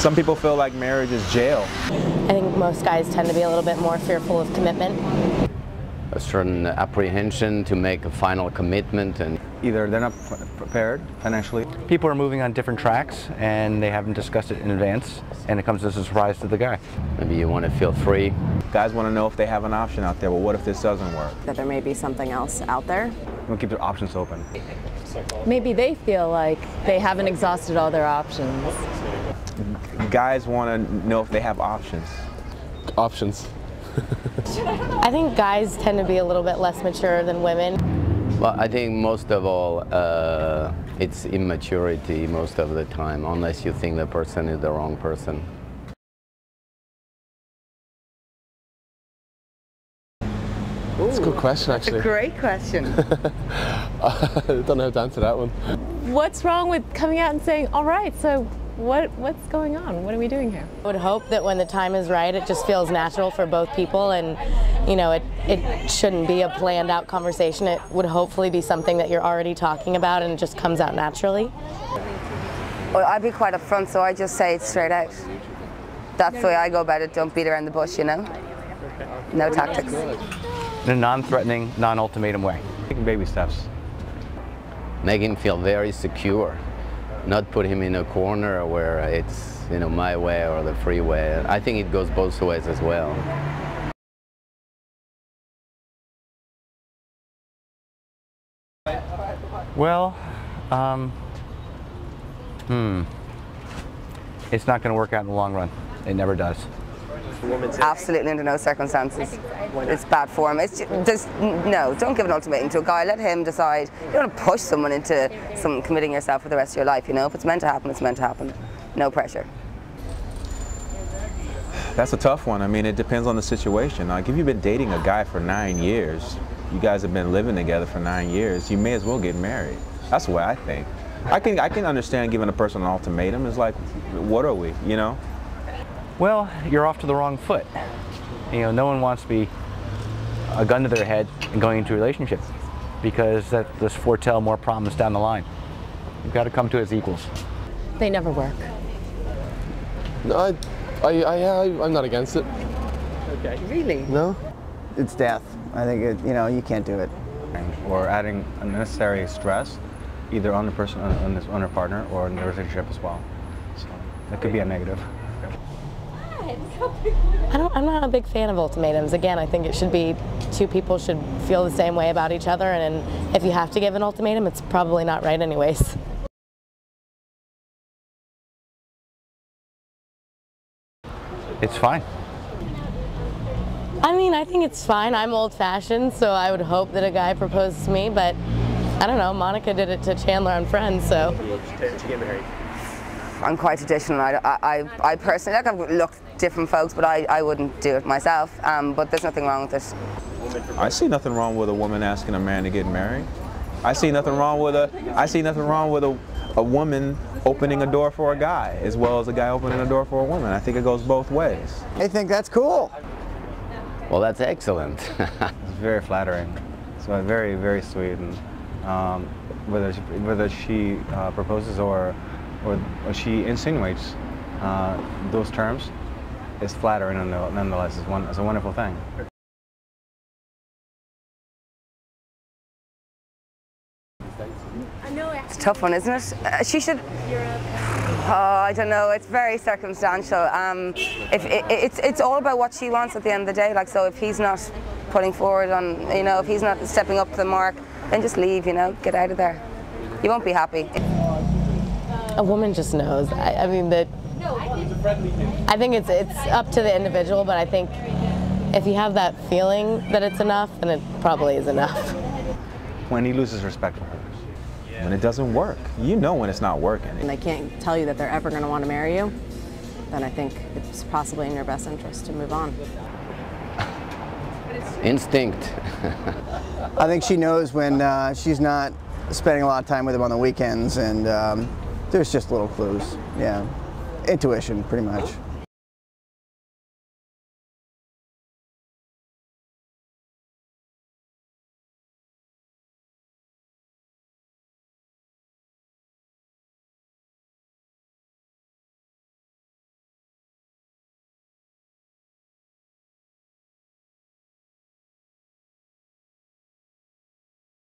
Some people feel like marriage is jail. I think most guys tend to be a little bit more fearful of commitment. A certain apprehension to make a final commitment, and either they're not prepared financially. People are moving on different tracks and they haven't discussed it in advance, and it comes as a surprise to the guy. maybe you want to feel free. Guys want to know if they have an option out there. Well, what if this doesn't work? That there may be something else out there. We'll keep their options open. Maybe they feel like they haven't exhausted all their options. Guys want to know if they have options. Options. I think guys tend to be a little bit less mature than women. Well, I think most of all, it's immaturity most of the time, unless you think the person is the wrong person. That's a good question, actually. It's a great question. I don't know how to answer that one. What's wrong with coming out and saying, all right, so what's going on? What are we doing here? I would hope that when the time is right, it just feels natural for both people, and you know, it shouldn't be a planned out conversation. It would hopefully be something that you're already talking about and it just comes out naturally. Well, I'd be quite upfront, so I just say it straight out. That's the way I go about it. Don't beat around the bush, you know? No tactics. In a non-threatening, non-ultimatum way. Taking baby steps. Make him feel very secure, not put him in a corner where it's, you know, my way or the free way. I think it goes both ways as well. Well, it's not going to work out in the long run. It never does. Absolutely under no circumstances. It's bad form. No, don't give an ultimatum to a guy. Let him decide. You don't want to push someone into committing yourself for the rest of your life, you know? If it's meant to happen, it's meant to happen. No pressure. That's a tough one. I mean, it depends on the situation. Like, if you've been dating a guy for 9 years, you guys have been living together for 9 years, you may as well get married. That's the way I think. I can understand giving a person an ultimatum. It's like, what are we, you know? Well, you're off to the wrong foot. You know, no one wants to be a gun to their head and going into a relationship, because that just foretell more problems down the line. You've got to come to it as equals. They never work. No, I'm not against it. Okay. Really? No? It's death. I think you know, you can't do it. Or adding unnecessary stress, either on the person, on their partner, or in the relationship as well. So that could be a negative. I'm not a big fan of ultimatums. Again, I think it should be two people should feel the same way about each other, and if you have to give an ultimatum, it's probably not right anyways. It's fine. I mean, I think it's fine. I'm old-fashioned, so I would hope that a guy proposes to me, but I don't know, Monica did it to Chandler on Friends, so. To get married. I'm quite traditional. I personally, like, I've looked different folks, but I wouldn't do it myself. But there's nothing wrong with it. I see nothing wrong with a woman asking a man to get married. I see nothing wrong with a woman opening a door for a guy, as well as a guy opening a door for a woman. I think it goes both ways. I think that's cool. Well, that's excellent. It's very flattering. So very, very sweet. And whether she proposes or she insinuates those terms, is flattering nonetheless. It's a wonderful thing. It's a tough one, isn't it? She should. Oh, I don't know. It's very circumstantial. It's all about what she wants at the end of the day. Like, so if he's not putting forward on, you know, if he's not stepping up to the mark, then just leave. You know, get out of there. You won't be happy. A woman just knows. I mean, I think it's up to the individual, but I think if you have that feeling that it's enough, then it probably is enough. When he loses respect for her. When it doesn't work, you know when it's not working. And they can't tell you that they're ever going to want to marry you, then I think it's possibly in your best interest to move on. Instinct. I think she knows when she's not spending a lot of time with him on the weekends, and there's just little clues. Yeah, intuition, pretty much.